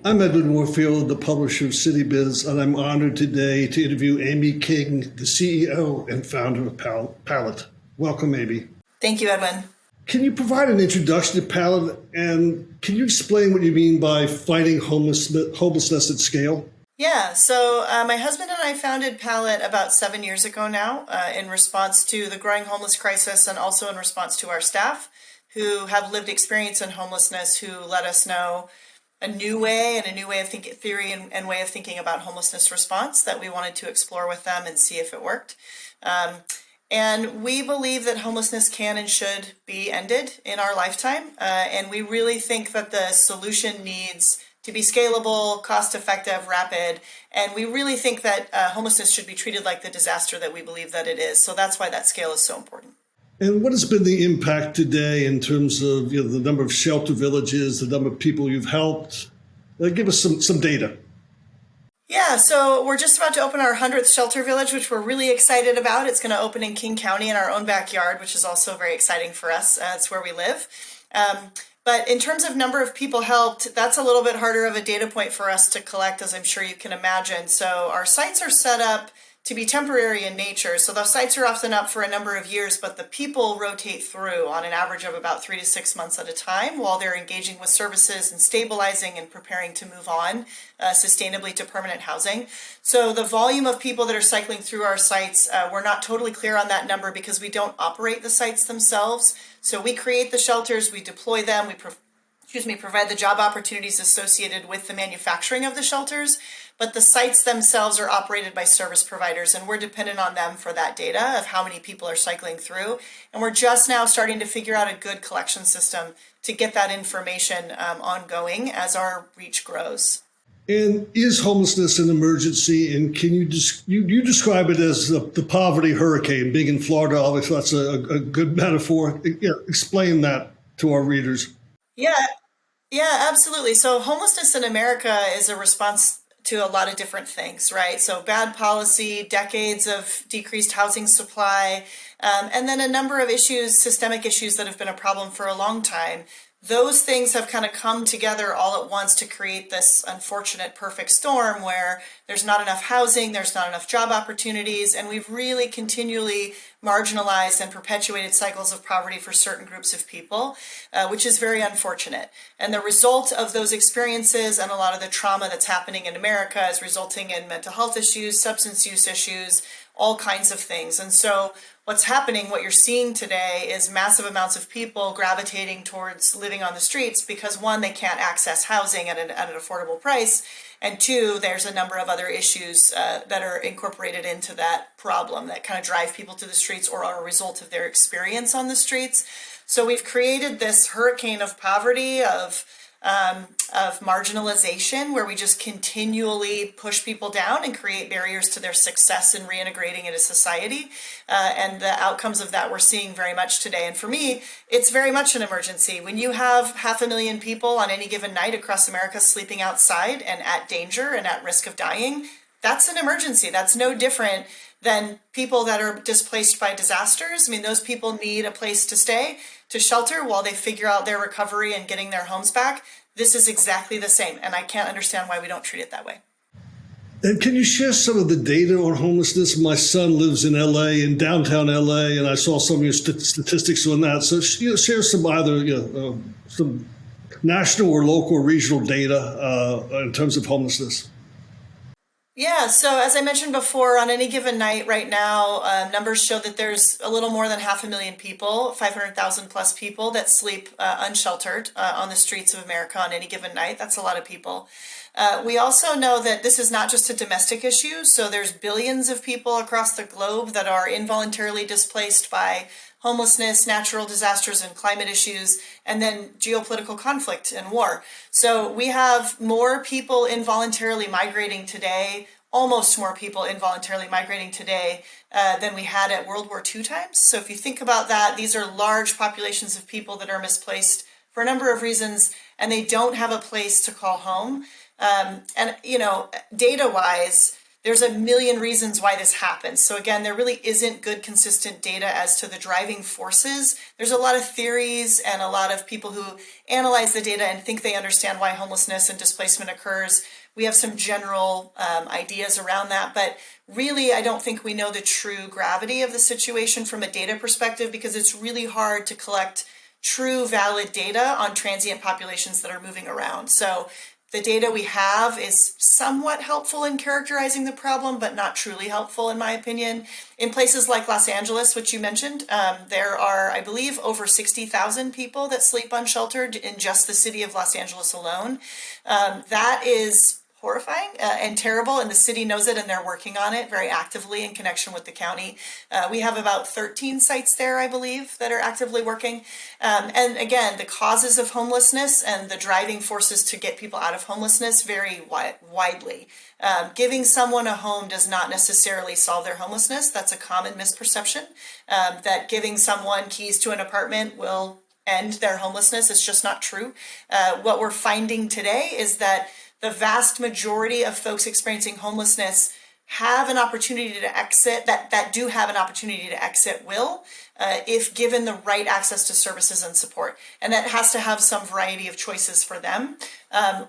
I'm Edwin Warfield, the publisher of Citybiz, and I'm honored today to interview Amy King, the CEO and founder of Pallet. Welcome, Amy. Thank you, Edwin. Can you provide an introduction to Pallet, and can you explain what you mean by fighting homelessness at scale? Yeah, so my husband and I founded Pallet about 7 years ago now in response to the growing homeless crisis and also in response to our staff who have lived experience in homelessness who let us know a new way of thinking, theory and way of thinking about homelessness response that we wanted to explore with them and see if it worked. And we believe that homelessness can and should be ended in our lifetime. And we really think that the solution needs to be scalable, cost-effective, rapid. And we really think that homelessness should be treated like the disaster that we believe that it is. So that's why that scale is so important. And what has been the impact today in terms of the number of shelter villages, the number of people you've helped? Give us some data. Yeah, so we're just about to open our 100th shelter village, which we're really excited about. It's going to open in King County in our own backyard, which is also very exciting for us. It's where we live. But in terms of number of people helped, that's a little bit harder of a data point for us to collect, as I'm sure you can imagine. So our sites are set up to be temporary in nature. So the sites are often up for a number of years, but the people rotate through on an average of about 3 to 6 months at a time while they're engaging with services and stabilizing and preparing to move on sustainably to permanent housing. So the volume of people that are cycling through our sites, we're not totally clear on that number because we don't operate the sites themselves. So we create the shelters, we deploy them, we provide the job opportunities associated with the manufacturing of the shelters, but the sites themselves are operated by service providers, and we're dependent on them for that data of how many people are cycling through. And we're just now starting to figure out a good collection system to get that information ongoing as our reach grows. And is homelessness an emergency? And can you you describe it as the poverty hurricane? Being in Florida, obviously that's a good metaphor. Explain that to our readers. Yeah, absolutely. So homelessness in America is a response to a lot of different things, right? So bad policy, decades of decreased housing supply, and then a number of issues, systemic issues that have been a problem for a long time. Those things have kind of come together all at once to create this unfortunate perfect storm where there's not enough housing, there's not enough job opportunities, and we've really continually marginalized and perpetuated cycles of poverty for certain groups of people, which is very unfortunate. And the result of those experiences and a lot of the trauma that's happening in America is resulting in mental health issues, substance use issues, all kinds of things. And so what's happening, what you're seeing today is massive amounts of people gravitating towards living on the streets because one, they can't access housing at an affordable price. And two, there's a number of other issues that are incorporated into that problem that kind of drive people to the streets or are a result of their experience on the streets. So we've created this hurricane of poverty, of marginalization, where we just continually push people down and create barriers to their success in reintegrating into society. And the outcomes of that we're seeing very much today. And for me, it's very much an emergency. When you have 500,000 people on any given night across America sleeping outside and at danger and at risk of dying, that's an emergency. That's no different than people that are displaced by disasters. I mean, those people need a place to stay, to shelter while they figure out their recovery and getting their homes back. This is exactly the same, and I can't understand why we don't treat it that way. And can you share some of the data on homelessness? My son lives in LA, in downtown LA, and I saw some of your statistics on that. So share some either some national or local or regional data in terms of homelessness. Yeah, so as I mentioned before, on any given night right now, numbers show that there's a little more than 500,000 people, 500,000 plus people that sleep unsheltered on the streets of America on any given night. That's a lot of people. We also know that this is not just a domestic issue. So there's billions of people across the globe that are involuntarily displaced by homelessness, natural disasters, and climate issues, and then geopolitical conflict and war. So we have more people involuntarily migrating today, almost more people involuntarily migrating today than we had at World War II times. So if you think about that, these are large populations of people that are misplaced for a number of reasons, and they don't have a place to call home. And, data-wise, there's a million reasons why this happens. So again, there really isn't good, consistent data as to the driving forces. There's a lot of theories and a lot of people who analyze the data and think they understand why homelessness and displacement occurs. We have some general ideas around that, but really, I don't think we know the true gravity of the situation from a data perspective, because it's really hard to collect true, valid data on transient populations that are moving around. So the data we have is somewhat helpful in characterizing the problem, but not truly helpful, in my opinion. In places like Los Angeles, which you mentioned, there are, I believe, over 60,000 people that sleep unsheltered in just the city of Los Angeles alone. That is horrifying and terrible, and the city knows it, and they're working on it very actively in connection with the county. We have about 13 sites there, I believe, that are actively working. And again, the causes of homelessness and the driving forces to get people out of homelessness vary widely. Giving someone a home does not necessarily solve their homelessness. That's a common misperception, that giving someone keys to an apartment will end their homelessness. It's just not true. What we're finding today is that the vast majority of folks experiencing homelessness have an opportunity to exit, that do have an opportunity to exit will, if given the right access to services and support. And that has to have some variety of choices for them.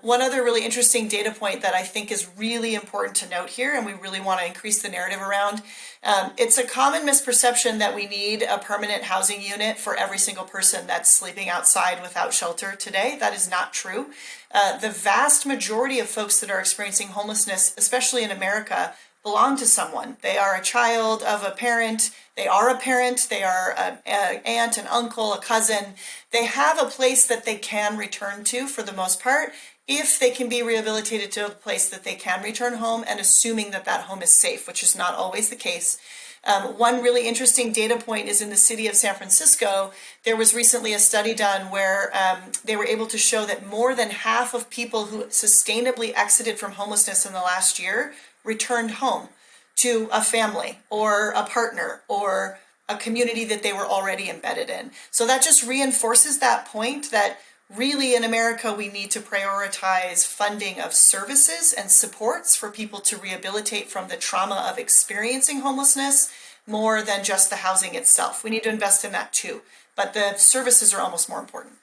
One other really interesting data point that I think is really important to note here, and we really want to increase the narrative around, it's a common misperception that we need a permanent housing unit for every single person that's sleeping outside without shelter today. That is not true. The vast majority of folks that are experiencing homelessness, especially in America, belong to someone. They are a child of a parent, they are a parent, they are an aunt, an uncle, a cousin. They have a place that they can return to for the most part, if they can be rehabilitated to a place that they can return home, and assuming that that home is safe, which is not always the case. One really interesting data point is in the city of San Francisco. There was recently a study done where they were able to show that more than half of people who sustainably exited from homelessness in the last year returned home to a family or a partner or a community that they were already embedded in. So that just reinforces that point that really in America, we need to prioritize funding of services and supports for people to rehabilitate from the trauma of experiencing homelessness more than just the housing itself. We need to invest in that too, but the services are almost more important.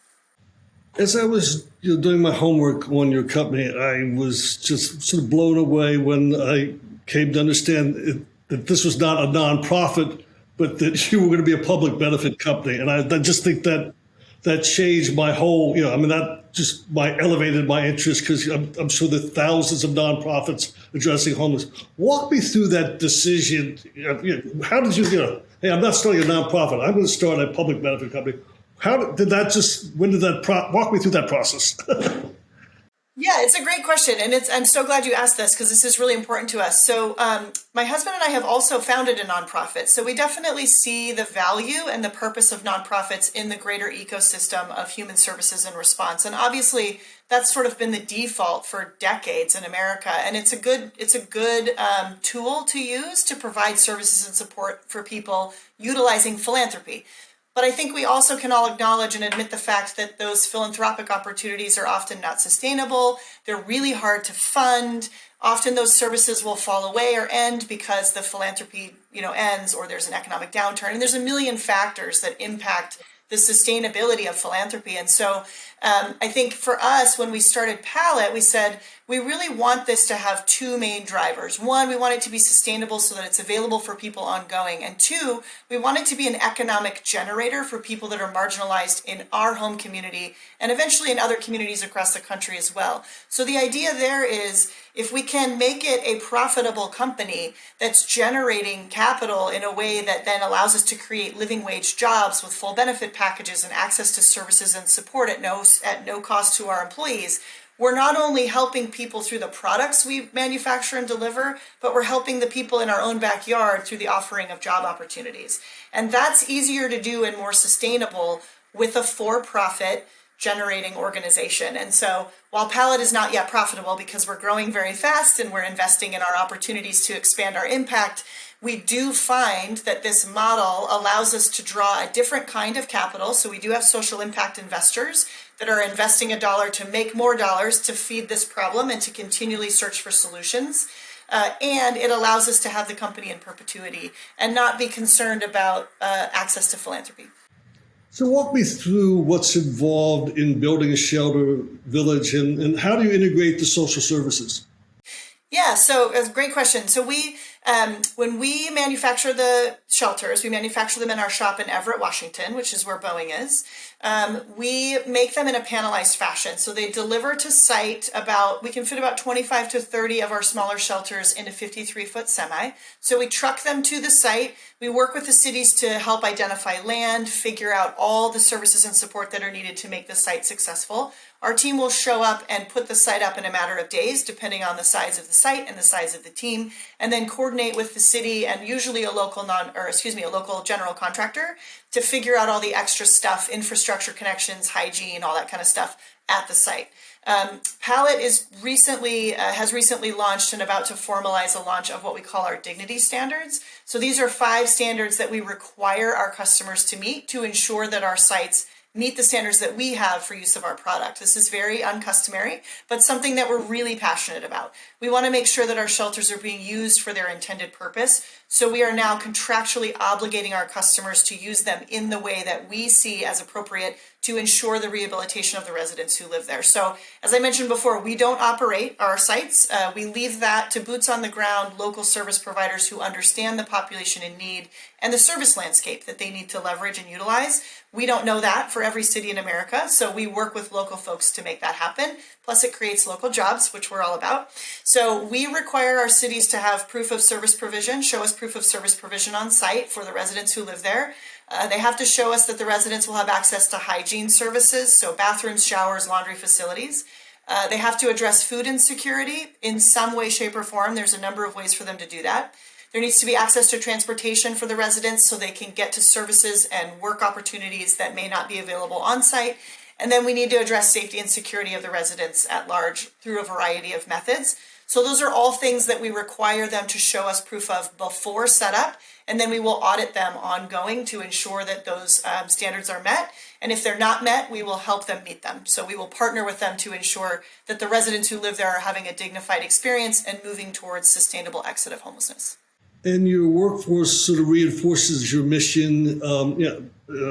As I was doing my homework on your company, I was just sort of blown away when I came to understand that this was not a nonprofit, but that you were going to be a public benefit company. And I just think that changed my whole, that just elevated my interest, because I'm sure there are thousands of nonprofits addressing homeless. Walk me through that decision. How did you, hey, I'm not starting a nonprofit, I'm going to start a public benefit company. Walk me through that process. Yeah, it's a great question. And I'm so glad you asked this, because this is really important to us. So my husband and I have also founded a nonprofit. So we definitely see the value and the purpose of nonprofits in the greater ecosystem of human services and response. And obviously, that's sort of been the default for decades in America. And it's a good tool to use to provide services and support for people utilizing philanthropy. But I think we also can all acknowledge and admit the fact that those philanthropic opportunities are often not sustainable. They're really hard to fund. Often those services will fall away or end because the philanthropy, ends, or there's an economic downturn. And there's a million factors that impact the sustainability of philanthropy. And so I think for us, when we started Pallet, we said, we really want this to have two main drivers. One, we want it to be sustainable so that it's available for people ongoing. And two, we want it to be an economic generator for people that are marginalized in our home community and eventually in other communities across the country as well. So the idea there is, if we can make it a profitable company that's generating capital in a way that then allows us to create living wage jobs with full benefit packages and access to services and support at no cost to our employees, we're not only helping people through the products we manufacture and deliver, but we're helping the people in our own backyard through the offering of job opportunities. And that's easier to do and more sustainable with a for-profit generating organization. And so while Pallet is not yet profitable because we're growing very fast and we're investing in our opportunities to expand our impact, we do find that this model allows us to draw a different kind of capital. So we do have social impact investors that are investing $1 to make more dollars to feed this problem and to continually search for solutions. and it allows us to have the company in perpetuity and not be concerned about access to philanthropy. So walk me through what's involved in building a shelter village and how do you integrate the social services? Yeah, so it's a great question. So when we manufacture the shelters, we manufacture them in our shop in Everett, Washington, which is where Boeing is. We make them in a panelized fashion. So they deliver to site we can fit about 25 to 30 of our smaller shelters in a 53-foot semi. So we truck them to the site. We work with the cities to help identify land, figure out all the services and support that are needed to make the site successful. Our team will show up and put the site up in a matter of days, depending on the size of the site and the size of the team, and then coordinate with the city and usually a local general contractor to figure out all the extra stuff, infrastructure connections, hygiene, all that kind of stuff at the site. Pallet has recently launched and about to formalize a launch of what we call our dignity standards. So these are 5 standards that we require our customers to meet to ensure that our sites meet the standards that we have for use of our product. This is very uncustomary, but something that we're really passionate about. We want to make sure that our shelters are being used for their intended purpose. So we are now contractually obligating our customers to use them in the way that we see as appropriate to ensure the rehabilitation of the residents who live there. So as I mentioned before, we don't operate our sites. We leave that to boots on the ground, local service providers who understand the population in need and the service landscape that they need to leverage and utilize. We don't know that for every city in America, so we work with local folks to make that happen. Plus it creates local jobs, which we're all about. So we require our cities to have proof of service provision, show us proof of service provision on site for the residents who live there. They have to show us that the residents will have access to hygiene services, so bathrooms, showers, laundry facilities. They have to address food insecurity in some way, shape, or form. There's a number of ways for them to do that. There needs to be access to transportation for the residents so they can get to services and work opportunities that may not be available on site. And then we need to address safety and security of the residents at large through a variety of methods. So those are all things that we require them to show us proof of before setup, and then we will audit them ongoing to ensure that those standards are met. And if they're not met, we will help them meet them. So we will partner with them to ensure that the residents who live there are having a dignified experience and moving towards sustainable exit of homelessness. And your workforce sort of reinforces your mission.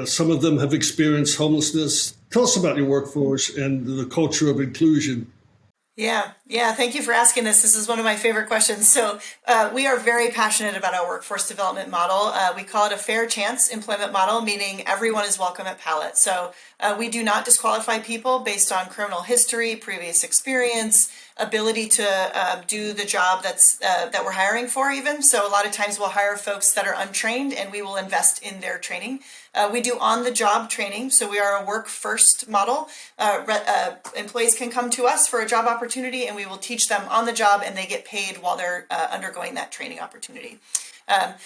Some of them have experienced homelessness. Tell us about your workforce and the culture of inclusion. Yeah. Thank you for asking this. This is one of my favorite questions. So we are very passionate about our workforce development model. We call it a fair chance employment model, meaning everyone is welcome at Pallet. So we do not disqualify people based on criminal history, previous experience, ability to do the job that we're hiring for even. So a lot of times we'll hire folks that are untrained and we will invest in their training. We do on-the-job training, so we are a work-first model. Employees can come to us for a job opportunity, and we will teach them on the job, and they get paid while they're undergoing that training opportunity.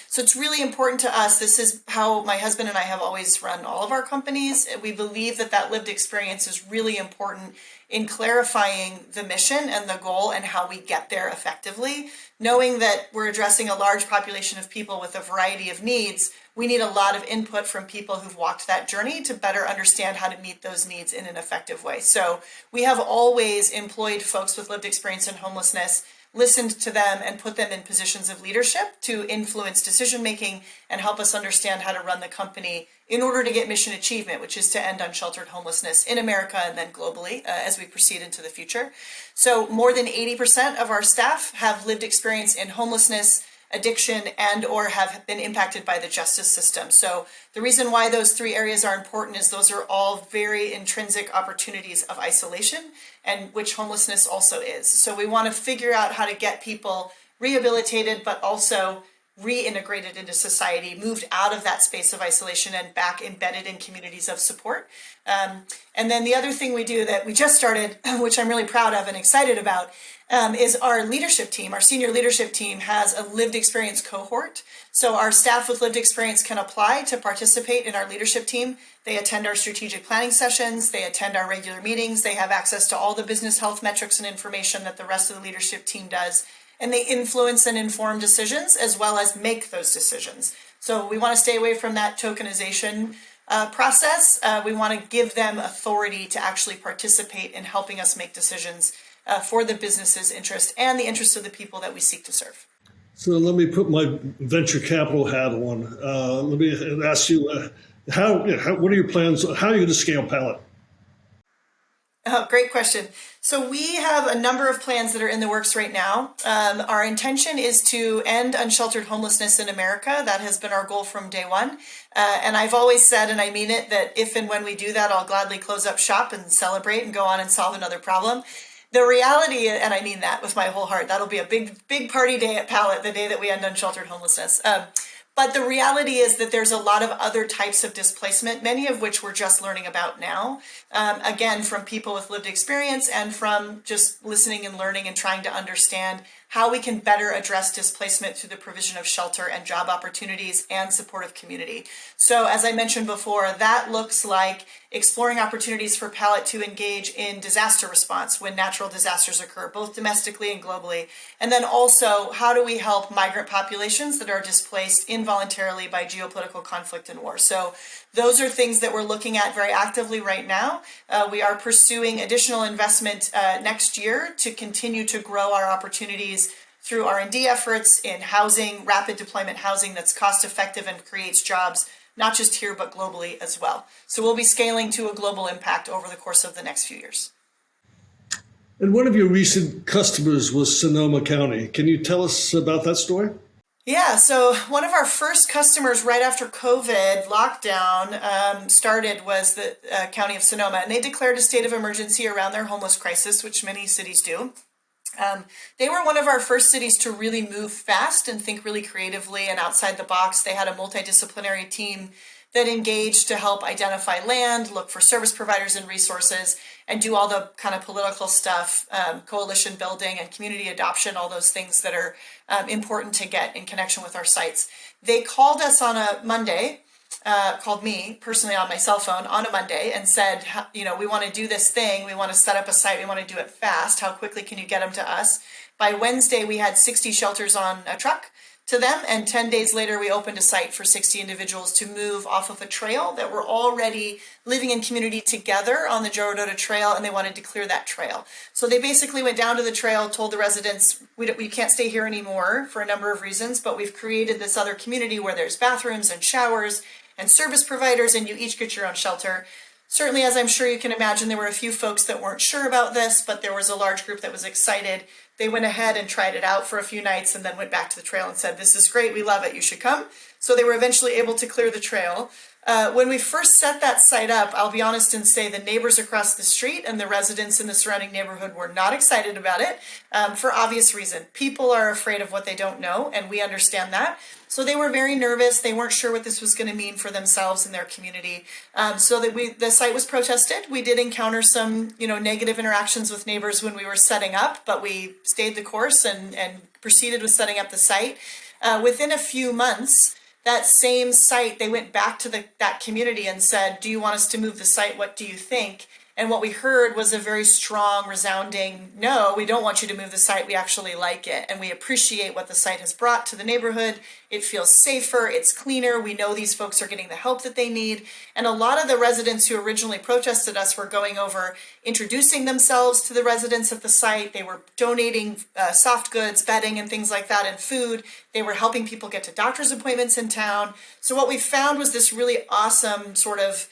So it's really important to us. This is how my husband and I have always run all of our companies. We believe that lived experience is really important in clarifying the mission and the goal and how we get there effectively. Knowing that we're addressing a large population of people with a variety of needs, we need a lot of input from people who've walked that journey to better understand how to meet those needs in an effective way. So we have always employed folks with lived experience in homelessness, listened to them, and put them in positions of leadership to influence decision making and help us understand how to run the company in order to get mission achievement, which is to end unsheltered homelessness in America and then globally as we proceed into the future. So more than 80% of our staff have lived experience in homelessness, addiction, and or have been impacted by the justice system. So the reason why those 3 areas are important is those are all very intrinsic opportunities of isolation, and which homelessness also is. So we want to figure out how to get people rehabilitated, but also reintegrated into society, moved out of that space of isolation and back embedded in communities of support. And then the other thing we do that we just started, which I'm really proud of and excited about, is our leadership team. Our senior leadership team has a lived experience cohort. So our staff with lived experience can apply to participate in our leadership team. They attend our strategic planning sessions. They attend our regular meetings. They have access to all the business health metrics and information that the rest of the leadership team does. And they influence and inform decisions as well as make those decisions. So we want to stay away from that tokenization process. We want to give them authority to actually participate in helping us make decisions for the business's interest and the interest of the people that we seek to serve. So let me put my venture capital hat on. Let me ask you, what are your plans? How are you going to scale Pallet? Oh, great question. So we have a number of plans that are in the works right now. Our intention is to end unsheltered homelessness in America. That has been our goal from day one. And I've always said, and I mean it, that if and when we do that, I'll gladly close up shop and celebrate and go on and solve another problem. The reality, and I mean that with my whole heart, that'll be a big party day at Pallet, the day that we end unsheltered homelessness. But the reality is that there's a lot of other types of displacement, many of which we're just learning about now. Again, from people with lived experience and from just listening and learning and trying to understand how we can better address displacement through the provision of shelter and job opportunities and supportive community. So as I mentioned before, that looks like exploring opportunities for Pallet to engage in disaster response when natural disasters occur, both domestically and globally. And then also, how do we help migrant populations that are displaced involuntarily by geopolitical conflict and war? So those are things that we're looking at very actively right now. We are pursuing additional investment next year to continue to grow our opportunities through R&D efforts in housing, rapid deployment housing that's cost effective and creates jobs, not just here, but globally as well. So we'll be scaling to a global impact over the course of the next few years. And one of your recent customers was Sonoma County. Can you tell us about that story? Yeah, so one of our first customers right after COVID lockdown started was the County of Sonoma, and they declared a state of emergency around their homeless crisis, which many cities do. They were one of our first cities to really move fast and think really creatively and outside the box. They had a multidisciplinary team that engaged to help identify land, look for service providers and resources, and do all the kind of political stuff, coalition building and community adoption, all those things that are important to get in connection with our sites. They called us on a Monday, called me personally on my cell phone on a Monday and said, we want to do this thing. We want to set up a site. We want to do it fast. How quickly can you get them to us? By Wednesday, we had 60 shelters on a truck to them. And 10 days later, we opened a site for 60 individuals to move off of a trail that were already living in community together on the Joe Rodota Trail, and they wanted to clear that trail. So they basically went down to the trail, told the residents, we can't stay here anymore for a number of reasons, but we've created this other community where there's bathrooms and showers and service providers, and you each get your own shelter. Certainly, as I'm sure you can imagine, there were a few folks that weren't sure about this, but there was a large group that was excited. They went ahead and tried it out for a few nights and then went back to the trail and said, this is great, we love it, you should come. So they were eventually able to clear the trail. When we first set that site up, I'll be honest and say the neighbors across the street and the residents in the surrounding neighborhood were not excited about it for obvious reason. People are afraid of what they don't know, and we understand that. So they were very nervous. They weren't sure what this was going to mean for themselves and their community. So that the site was protested. We did encounter some, negative interactions with neighbors when we were setting up, but we stayed the course and proceeded with setting up the site. Within a few months, that same site, they went back to that community and said, do you want us to move the site? What do you think? And what we heard was a very strong, resounding, no, we don't want you to move the site. We actually like it. And we appreciate what the site has brought to the neighborhood. It feels safer. It's cleaner. We know these folks are getting the help that they need. And a lot of the residents who originally protested us were going over, introducing themselves to the residents at the site. They were donating soft goods, bedding, and things like that, and food. They were helping people get to doctor's appointments in town. So what we found was this really awesome sort of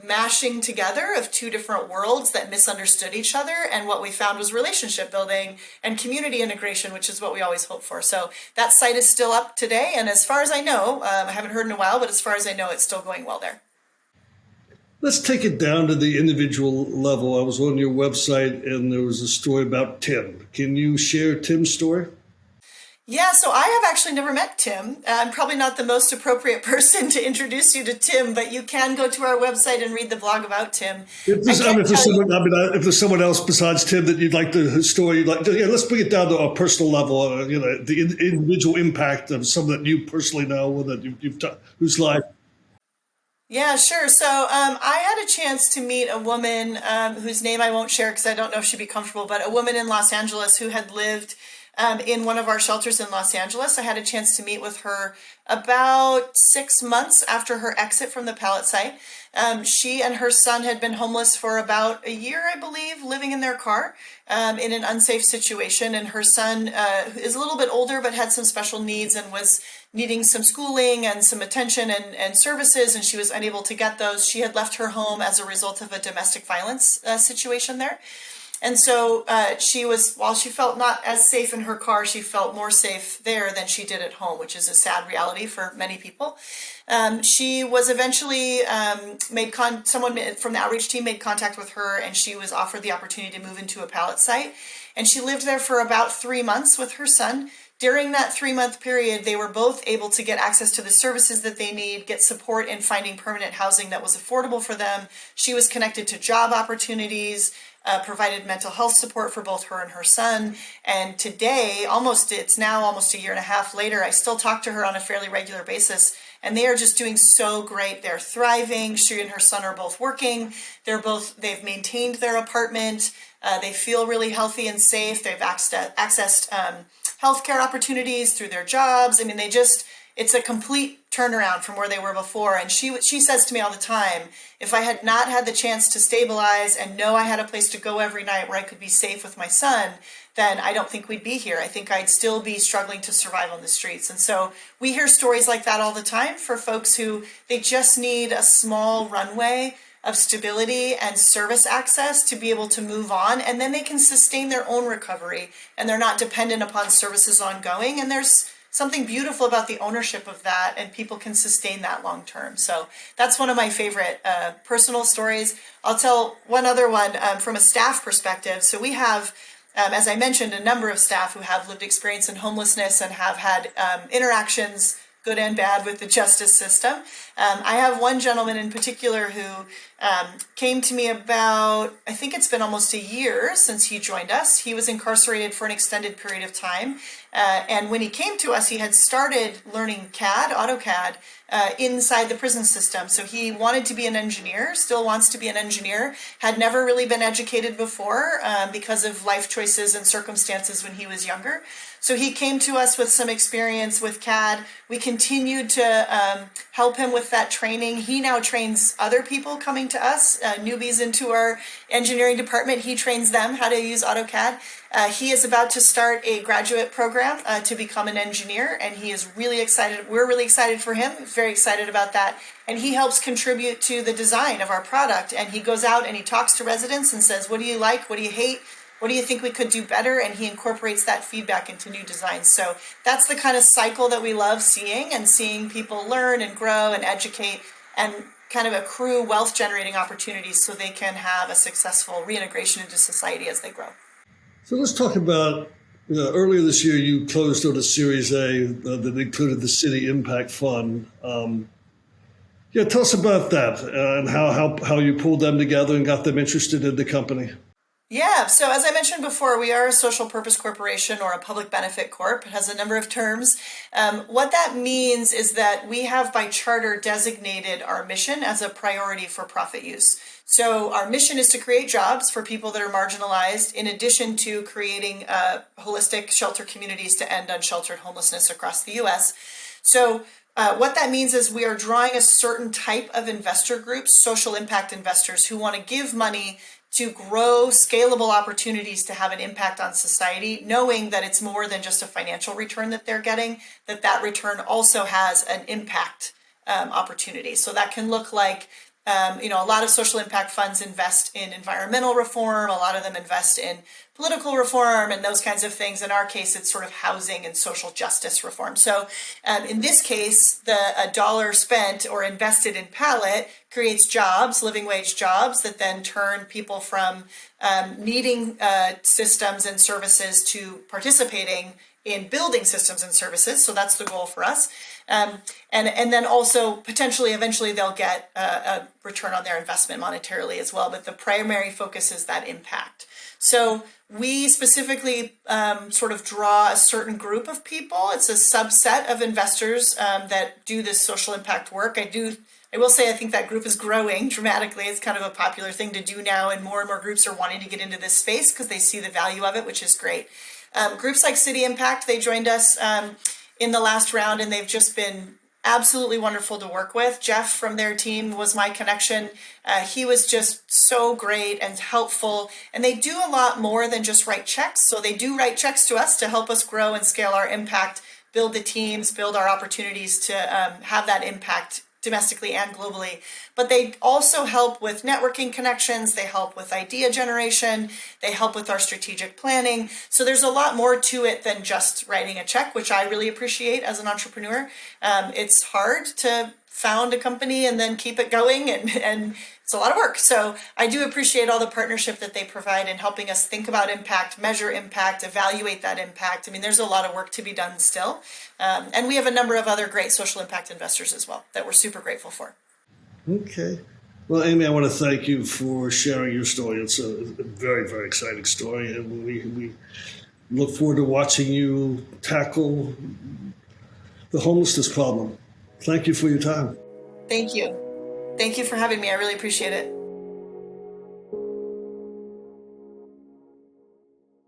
mashing together of two different worlds that misunderstood each other, and what we found was relationship building and community integration, which is what we always hope for. So that site is still up today, and as far as I know, I haven't heard in a while, but as far as I know, it's still going well there. Let's take it down to the individual level. I was on your website and there was a story about Tim. Can you share Tim's story? Yeah, so I have actually never met Tim. I'm probably not the most appropriate person to introduce you to Tim, but you can go to our website and read the blog about Tim. If there's someone else besides Tim that you'd like the story, let's bring it down to a personal level. The individual impact of someone that you personally know that you've done, whose life. Yeah, sure. So I had a chance to meet a woman whose name I won't share because I don't know if she'd be comfortable, but a woman in Los Angeles who had lived in one of our shelters in Los Angeles. I had a chance to meet with her about 6 months after her exit from the Pallet site. She and her son had been homeless for about a year, I believe, living in their car in an unsafe situation. And her son is a little bit older, but had some special needs and was needing some schooling and some attention and services, and she was unable to get those. She had left her home as a result of a domestic violence situation there. And so while she felt not as safe in her car, she felt more safe there than she did at home, which is a sad reality for many people. She was eventually someone from the outreach team made contact with her, and she was offered the opportunity to move into a Pallet site. And she lived there for about 3 months with her son. During that 3-month period, they were both able to get access to the services that they need, get support in finding permanent housing that was affordable for them. She was connected to job opportunities, provided mental health support for both her and her son. And today, it's now almost a year and a half later, I still talk to her on a fairly regular basis. And they are just doing so great. They're thriving. She and her son are both working. They've maintained their apartment. They feel really healthy and safe. They've accessed healthcare opportunities through their jobs. I mean, it's a complete turnaround from where they were before. And she says to me all the time, if I had not had the chance to stabilize and know I had a place to go every night where I could be safe with my son, then I don't think we'd be here. I think I'd still be struggling to survive on the streets. And so we hear stories like that all the time for folks who they just need a small runway of stability and service access to be able to move on, and then they can sustain their own recovery and they're not dependent upon services ongoing. And there's something beautiful about the ownership of that, and people can sustain that long term. So that's one of my favorite personal stories. I'll tell one other one from a staff perspective. So we have, as I mentioned, a number of staff who have lived experience in homelessness and have had interactions, good and bad, with the justice system. I have one gentleman in particular who came to me about, I think it's been almost a year since he joined us. He was incarcerated for an extended period of time. And when he came to us, he had started learning AutoCAD, inside the prison system. So he wanted to be an engineer, still wants to be an engineer, had never really been educated before because of life choices and circumstances when he was younger. So he came to us with some experience with CAD. We continued to help him with that training. He now trains other people coming to us, newbies into our engineering department. He trains them how to use AutoCAD. He is about to start a graduate program to become an engineer, and he is really excited. We're really excited for him. He's very excited about that. And he helps contribute to the design of our product. And he goes out and he talks to residents and says, what do you like? What do you hate? What do you think we could do better? And he incorporates that feedback into new designs. So that's the kind of cycle that we love seeing, and seeing people learn and grow and educate and kind of accrue wealth generating opportunities so they can have a successful reintegration into society as they grow. So let's talk about, earlier this year you closed on a Series A that included the City Impact Fund. Tell us about that and how you pulled them together and got them interested in the company. Yeah, so as I mentioned before, we are a social purpose corporation, or a public benefit corp. It has a number of terms. What that means is that we have by charter designated our mission as a priority for profit use. So our mission is to create jobs for people that are marginalized, in addition to creating holistic shelter communities to end unsheltered homelessness across the U.S. So what that means is we are drawing a certain type of investor group, social impact investors, who want to give money to grow scalable opportunities to have an impact on society, knowing that it's more than just a financial return that they're getting, that return also has an impact opportunity. So that can look like, a lot of social impact funds invest in environmental reform. A lot of them invest in political reform and those kinds of things. In our case, it's sort of housing and social justice reform. So in this case, a dollar spent or invested in Pallet creates jobs, living wage jobs, that then turn people from needing systems and services to participating in building systems and services. So that's the goal for us. And then also potentially eventually they'll get a return on their investment monetarily as well. But the primary focus is that impact. So we specifically sort of draw a certain group of people. It's a subset of investors that do this social impact work. I will say I think that group is growing dramatically. It's kind of a popular thing to do now, and more groups are wanting to get into this space because they see the value of it, which is great. Groups like City Impact, they joined us in the last round, and they've just been absolutely wonderful to work with. Jeff from their team was my connection. He was just so great and helpful. And they do a lot more than just write checks. So they do write checks to us to help us grow and scale our impact, build the teams, build our opportunities to have that impact domestically and globally. But they also help with networking connections. They help with idea generation. They help with our strategic planning. So there's a lot more to it than just writing a check, which I really appreciate as an entrepreneur. It's hard to found a company and then keep it going, and it's a lot of work. So I do appreciate all the partnership that they provide in helping us think about impact, measure impact, evaluate that impact. I mean, there's a lot of work to be done still. And we have a number of other great social impact investors as well that we're super grateful for. Okay. Well, Amy, I want to thank you for sharing your story. It's a very, very exciting story. And we look forward to watching you tackle the homelessness problem. Thank you for your time. Thank you. Thank you for having me. I really appreciate it.